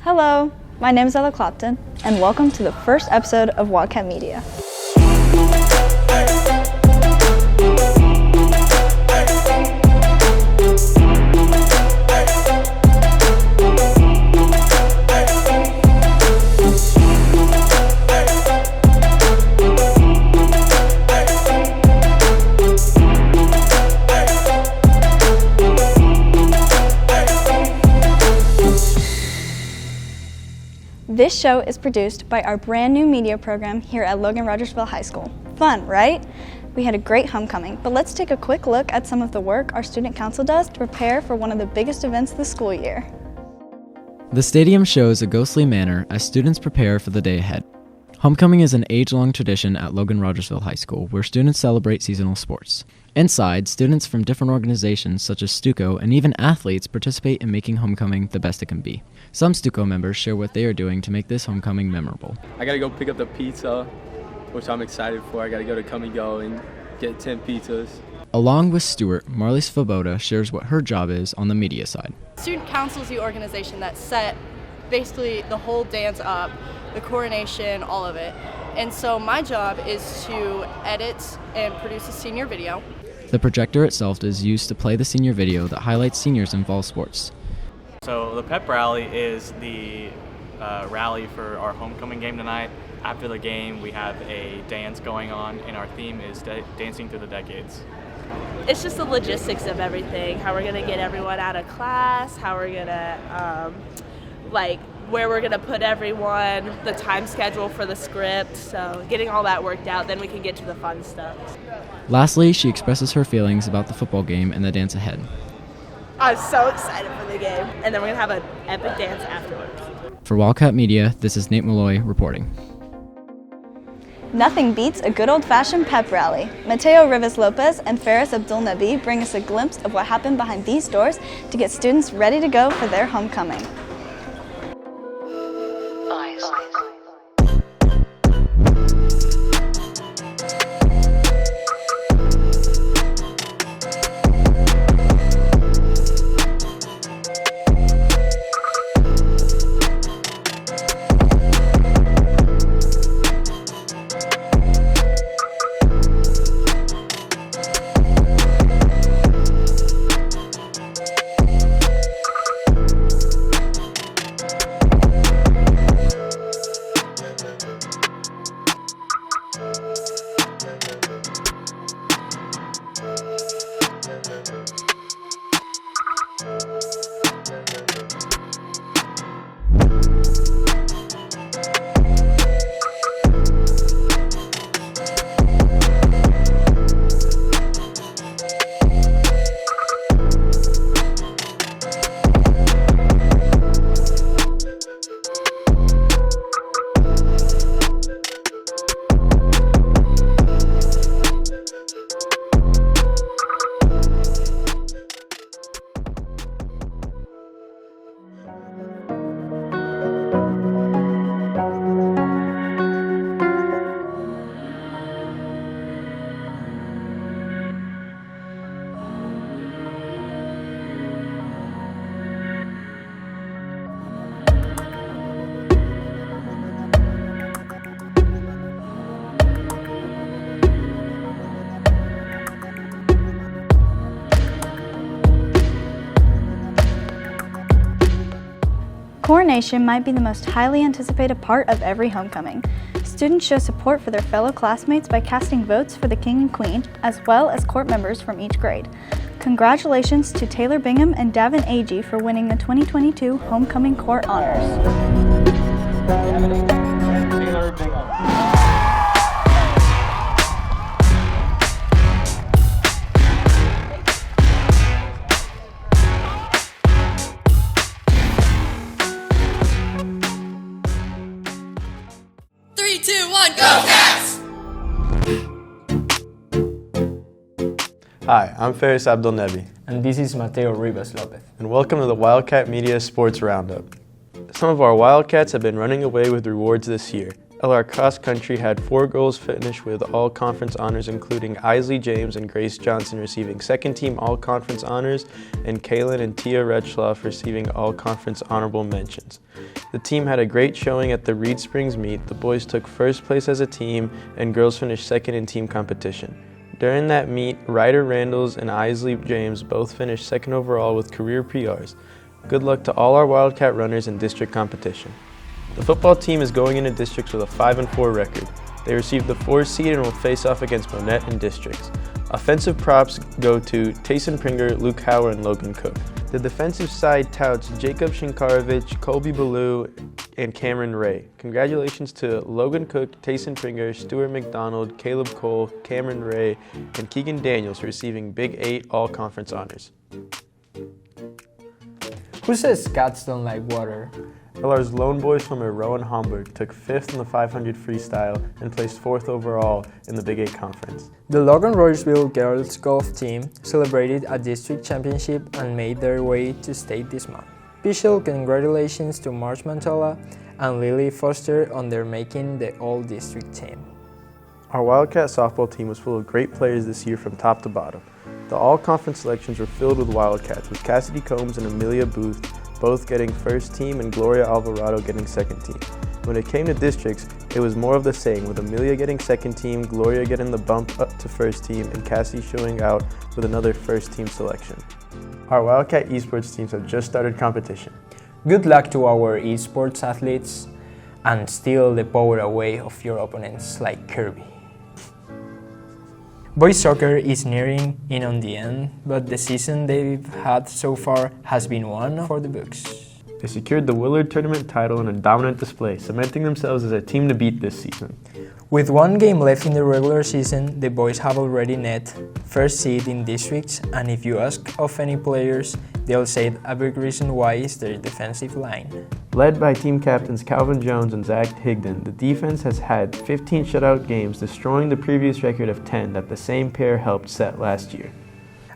Hello, my name is Ella Clopton, and welcome to the first episode of Wildcat Media. This show is produced by our brand new media program here at Logan-Rogersville High School. Fun, right? We had a great homecoming, but let's take a quick look at some of the work our student council does to prepare for one of the biggest events of the school year. The stadium shows a ghostly manner as students prepare for the day ahead. Homecoming is an age-long tradition at Logan-Rogersville High School where students celebrate seasonal sports. Inside, students from different organizations such as Stuco and even athletes participate in making homecoming the best it can be. Some Stuco members share what they are doing to make this homecoming memorable. I gotta go pick up the pizza, which I'm excited for. I gotta go to Come and Go and get 10 pizzas. Along with Stuart, Marley Svoboda shares what her job is on the media side. Student Council is the organization that set basically the whole dance up, the coronation, all of it. And so my job is to edit and produce a senior video. The projector itself is used to play the senior video that highlights seniors in fall sports. So the pep rally is the rally for our homecoming game tonight. After the game, we have a dance going on, and our theme is Dancing Through the Decades. It's just the logistics of everything, how we're going to get everyone out of class, how we're going to, where we're going to put everyone, the time schedule for the script, so getting all that worked out, then we can get to the fun stuff. Lastly, she expresses her feelings about the football game and the dance ahead. I'm so excited for the game, and then we're going to have an epic dance afterwards. For Wildcat Media, this is Nate Malloy reporting. Nothing beats a good old-fashioned pep rally. Mateo Rivas Lopez and Faris Abdul-Nabi bring us a glimpse of what happened behind these doors to get students ready to go for their homecoming. Coronation might be the most highly anticipated part of every homecoming. Students show support for their fellow classmates by casting votes for the king and queen, as well as court members from each grade. Congratulations to Taylor Bingham and Davin Agee for winning the 2022 Homecoming Court Honors. Taylor Bingham. 3, 2, 1, go Cats! Hi, I'm Faris Abdul-Nabi. And this is Mateo Rivas Lopez. And welcome to the Wildcat Media Sports Roundup. Some of our Wildcats have been running away with rewards this year, LR Cross Country had 4 girls finish with all-conference honors, including Isley James and Grace Johnson receiving second-team all-conference honors, and Kaylin and Tia Retschloff receiving all-conference honorable mentions. The team had a great showing at the Reed Springs meet. The boys took first place as a team, and girls finished second in team competition. During that meet, Ryder Randalls and Isley James both finished second overall with career PRs. Good luck to all our Wildcat runners in district competition. The football team is going into districts with a 5-4 record. They received the 4th seed and will face off against Monette in districts. Offensive props go to Tayson Pringer, Luke Hauer, and Logan Cook. The defensive side touts Jacob Shinkarovich, Colby Ballou, and Cameron Ray. Congratulations to Logan Cook, Tayson Pringer, Stuart McDonald, Caleb Cole, Cameron Ray, and Keegan Daniels for receiving Big 8 all-conference honors. Who says cats don't like water? LR's Lone Boys from Rowan Hamburg took 5th in the 500 freestyle and placed 4th overall in the Big 8 conference. The Logan Rogersville girls golf team celebrated a district championship and made their way to state this month. Special congratulations to Marge Mantola and Lily Foster on their making the all-district team. Our Wildcat softball team was full of great players this year from top to bottom. The all-conference selections were filled with Wildcats, with Cassidy Combs and Amelia Booth both getting first team and Gloria Alvarado getting second team. When it came to districts, it was more of the same, with Amelia getting second team, Gloria getting the bump up to first team, and Cassie showing out with another first team selection. Our Wildcat esports teams have just started competition. Good luck to our esports athletes, and steal the power away of your opponents like Kirby. Boys soccer is nearing in on the end, but the season they've had so far has been one for the books. They secured the Willard Tournament title in a dominant display, cementing themselves as a team to beat this season. With 1 game left in the regular season, the boys have already net first seed in districts, and if you ask of any players, they'll say a big reason why is their defensive line. Led by team captains Calvin Jones and Zach Higdon, the defense has had 15 shutout games, destroying the previous record of 10 that the same pair helped set last year.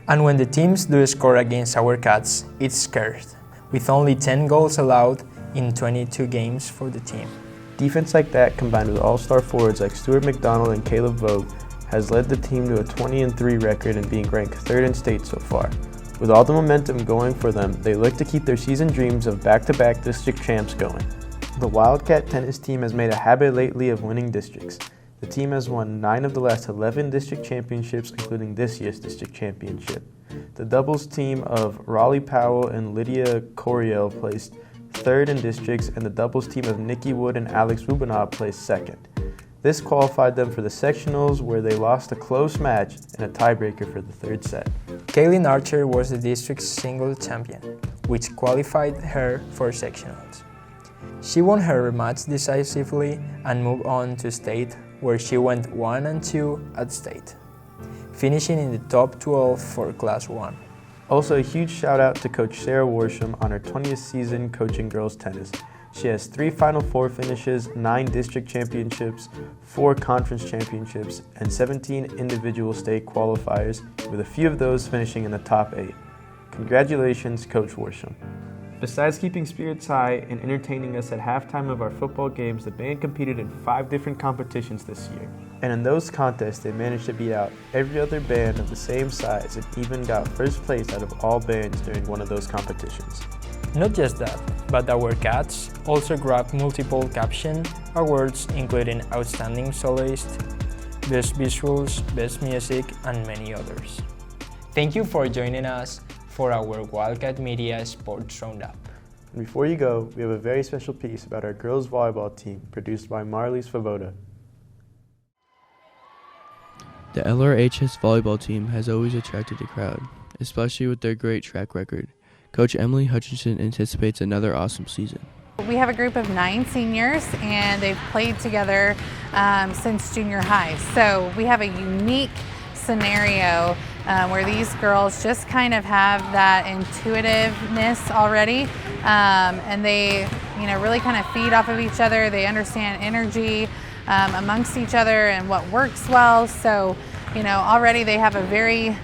And when the teams do score against our Cats, it's scared, with only 10 goals allowed in 22 games for the team. Defense like that, combined with all-star forwards like Stuart McDonald and Caleb Vogt, has led the team to a 20-3 record and being ranked 3rd in state so far. With all the momentum going for them, they look to keep their season dreams of back-to-back district champs going. The Wildcat tennis team has made a habit lately of winning districts. The team has won 9 of the last 11 district championships, including this year's district championship. The doubles team of Raleigh Powell and Lydia Coriel placed 3rd in districts, and the doubles team of Nikki Wood and Alex Rubinoff placed 2nd. This qualified them for the sectionals, where they lost a close match and a tiebreaker for the 3rd set. Kaylin Archer was the district's single champion, which qualified her for sectionals. She won her match decisively and moved on to state, where she went 1-2 at state, finishing in the top 12 for Class 1. Also, a huge shout out to Coach Sarah Worsham on her 20th season coaching girls tennis. She has 3 Final Four finishes, 9 district championships, 4 conference championships, and 17 individual state qualifiers, with a few of those finishing in the top 8. Congratulations, Coach Worsham. Besides keeping spirits high and entertaining us at halftime of our football games, the band competed in 5 different competitions this year. And in those contests, they managed to beat out every other band of the same size and even got first place out of all bands during one of those competitions. Not just that, but our Cats also grabbed multiple caption awards, including Outstanding Soloist, Best Visuals, Best Music, and many others. Thank you for joining us for our Wildcat Media Sports Roundup. And before you go, we have a very special piece about our girls volleyball team, produced by Marley Svoboda. The LRHS volleyball team has always attracted the crowd, especially with their great track record. Coach Emily Hutchinson anticipates another awesome season. We have a group of 9 seniors, and they've played together since junior high. So we have a unique scenario where these girls just kind of have that intuitiveness already, and they, really kind of feed off of each other. They understand energy amongst each other and what works well. So, already they have a very,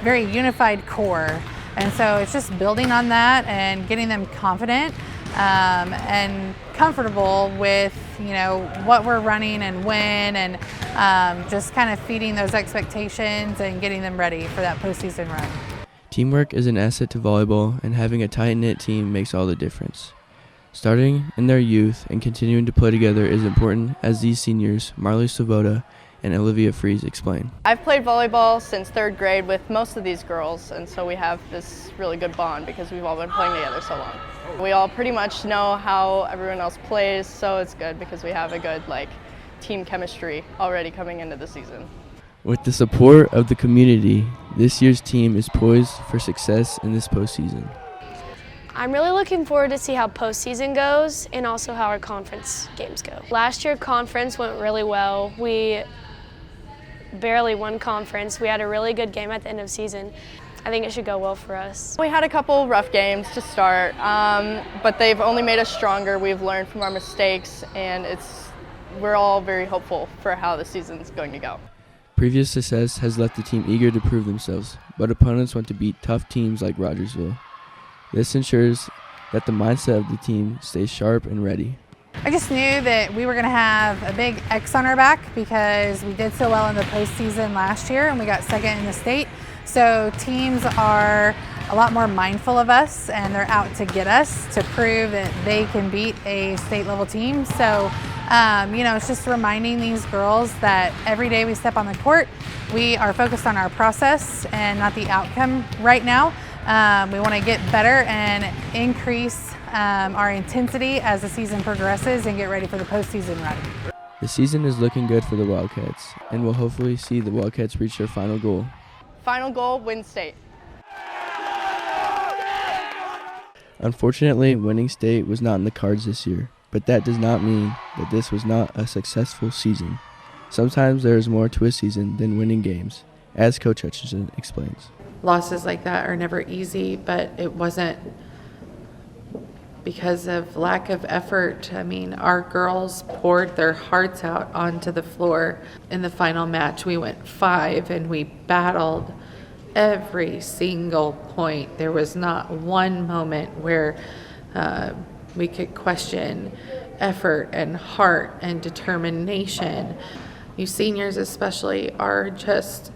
very unified core. And so it's just building on that and getting them confident and comfortable with, what we're running and when, and just kind of feeding those expectations and getting them ready for that postseason run. Teamwork is an asset to volleyball, and having a tight-knit team makes all the difference. Starting in their youth and continuing to play together is important, as these seniors, Marley Svoboda and Olivia Fries, explain. I've played volleyball since 3rd grade with most of these girls, and so we have this really good bond because we've all been playing together so long. We all pretty much know how everyone else plays, so it's good because we have a good team chemistry already coming into the season. With the support of the community, this year's team is poised for success in this postseason. I'm really looking forward to see how postseason goes and also how our conference games go. Last year conference went really well. We barely won conference. We had a really good game at the end of season. I think it should go well for us. We had a couple rough games to start, but they've only made us stronger. We've learned from our mistakes, and we're all very hopeful for how the season's going to go. Previous success has left the team eager to prove themselves, but opponents want to beat tough teams like Rogersville. This ensures that the mindset of the team stays sharp and ready. I just knew that we were going to have a big X on our back because we did so well in the postseason last year and we got second in the state. So teams are a lot more mindful of us and they're out to get us to prove that they can beat a state level team. So, it's just reminding these girls that every day we step on the court, we are focused on our process and not the outcome right now. We want to get better and increase our intensity as the season progresses and get ready for the postseason run. The season is looking good for the Wildcats, and we'll hopefully see the Wildcats reach their final goal. Final goal, win state. Unfortunately, winning state was not in the cards this year, but that does not mean that this was not a successful season. Sometimes there is more to a season than winning games, as Coach Hutchinson explains. Losses like that are never easy, but it wasn't because of lack of effort. I mean, our girls poured their hearts out onto the floor. In the final match, we went 5 and we battled every single point. There was not one moment where we could question effort and heart and determination. You seniors especially are just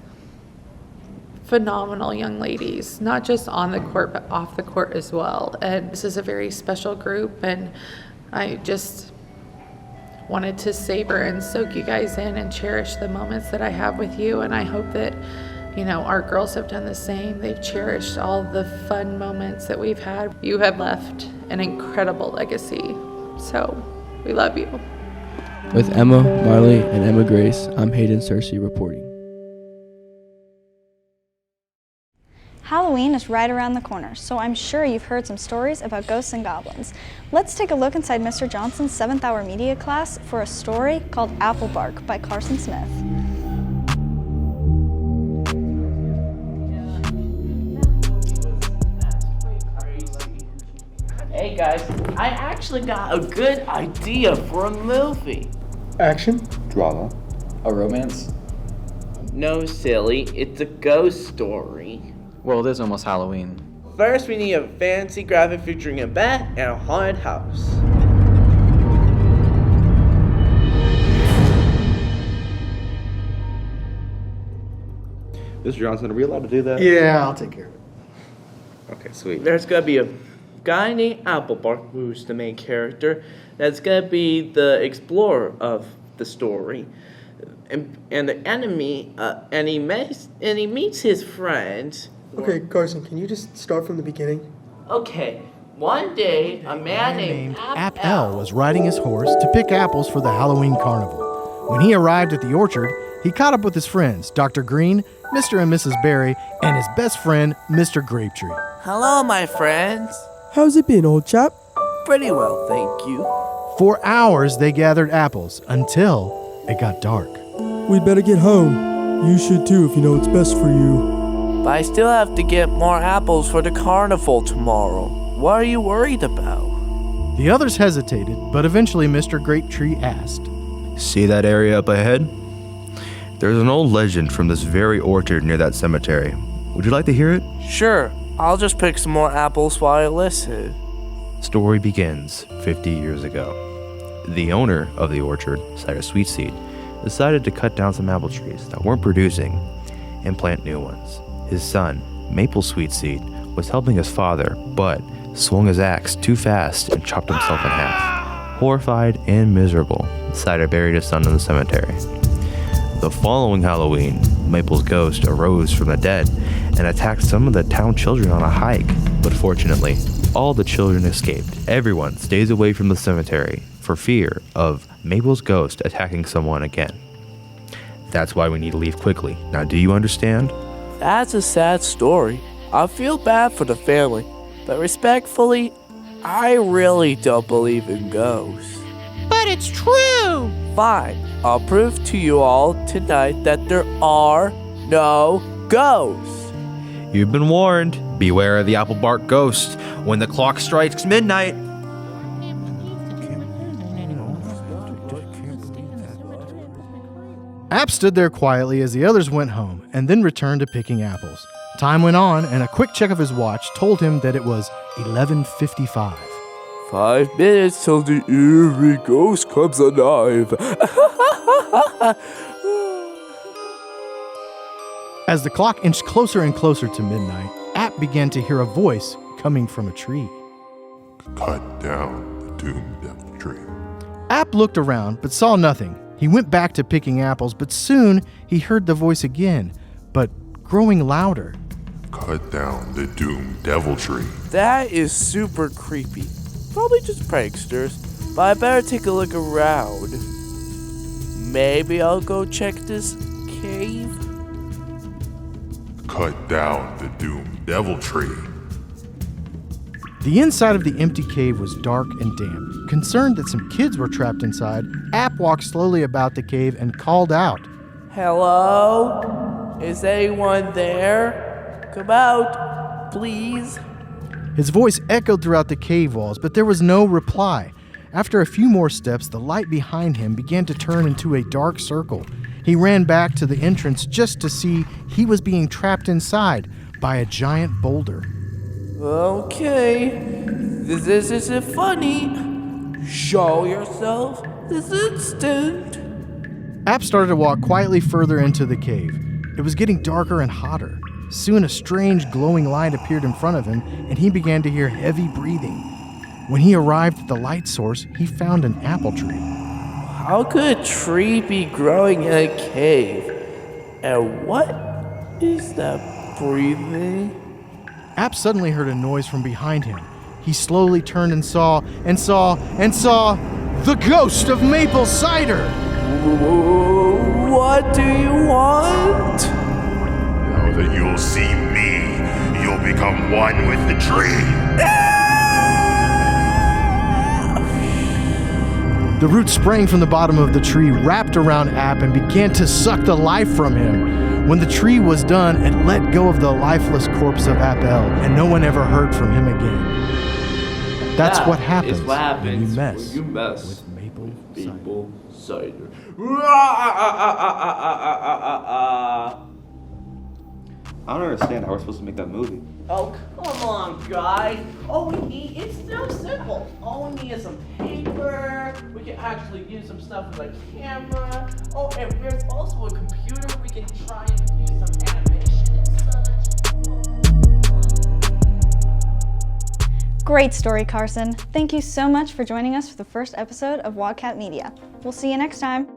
phenomenal young ladies, not just on the court, but off the court as well. And this is a very special group, and I just wanted to savor and soak you guys in and cherish the moments that I have with you. And I hope that, our girls have done the same. They've cherished all the fun moments that we've had. You have left an incredible legacy. So we love you. With Emma, Marley, and Emma Grace, I'm Hayden Cersei reporting. Halloween is right around the corner, so I'm sure you've heard some stories about ghosts and goblins. Let's take a look inside Mr. Johnson's 7th hour media class for a story called Apple Bark by Carson Smith. Hey guys, I actually got a good idea for a movie. Action, drama, a romance. No, silly, it's a ghost story. Well, it is almost Halloween. First, we need a fancy graphic featuring a bat and a haunted house. Mr. Johnson, are we allowed to do that? Yeah, I'll take care of it. Okay, sweet. There's gonna be a guy named Applebark, who's the main character. That's gonna be the explorer of the story. And the enemy, and he meets his friends. Okay, Carson, can you just start from the beginning? Okay, one day, a man named Appel was riding his horse to pick apples for the Halloween carnival. When he arrived at the orchard, he caught up with his friends, Dr. Green, Mr. and Mrs. Berry, and his best friend, Mr. Grapetree. Hello, my friends. How's it been, old chap? Pretty well, thank you. For hours, they gathered apples until it got dark. We'd better get home. You should too if you know what's best for you. But I still have to get more apples for the carnival tomorrow. What are you worried about? The others hesitated, but eventually Mr. Grapetree asked, See that area up ahead? There's an old legend from this very orchard near that cemetery. Would you like to hear it? Sure, I'll just pick some more apples while I listen. Story begins 50 years ago. The owner of the orchard, Cider Sweetseed, decided to cut down some apple trees that weren't producing and plant new ones. His son, Maple Sweetseed, was helping his father, but swung his axe too fast and chopped himself in half. Horrified and miserable, Cider buried his son in the cemetery. The following Halloween, Maple's ghost arose from the dead and attacked some of the town children on a hike, but fortunately, all the children escaped. Everyone stays away from the cemetery for fear of Maple's ghost attacking someone again. That's why we need to leave quickly. Now, do you understand? That's a sad story. I feel bad for the family, but respectfully, I really don't believe in ghosts. But it's true! Fine, I'll prove to you all tonight that there are no ghosts. You've been warned. Beware of the apple bark ghost when the clock strikes midnight. App stood there quietly as the others went home and then returned to picking apples. Time went on, and a quick check of his watch told him that it was 11:55. 5 minutes till the eerie ghost comes alive. As the clock inched closer and closer to midnight, App began to hear a voice coming from a tree. Cut down the doomed apple tree. App looked around but saw nothing. He went back to picking apples, but soon he heard the voice again, but growing louder. Cut down the doomed devil tree. That is super creepy. Probably just pranksters, but I better take a look around. Maybe I'll go check this cave. Cut down the doomed devil tree. The inside of the empty cave was dark and damp. Concerned that some kids were trapped inside, App walked slowly about the cave and called out. Hello? Is anyone there? Come out, please. His voice echoed throughout the cave walls, but there was no reply. After a few more steps, the light behind him began to turn into a dark circle. He ran back to the entrance just to see he was being trapped inside by a giant boulder. Okay, this isn't funny. Show yourself this instant. App started to walk quietly further into the cave. It was getting darker and hotter. Soon a strange glowing light appeared in front of him, and he began to hear heavy breathing. When he arrived at the light source, he found an apple tree. How could a tree be growing in a cave? And what is that breathing? App suddenly heard a noise from behind him. He slowly turned and saw the ghost of Maple Cider! What do you want? Now that you'll see me, you'll become one with the tree. The root sprang from the bottom of the tree, wrapped around App, and began to suck the life from him. When the tree was done, it let go of the lifeless corpse of Appel, and no one ever heard from him again. That's what happens when you mess with maple cider. I don't understand how we're supposed to make that movie. Oh, come on, guys. All we need, it's so simple. All we need is some paper. We can actually use some stuff with a camera. Oh, and there's also a computer. We can try and use some animation and such. Great story, Carson. Thank you so much for joining us for the first episode of Wildcat Media. We'll see you next time.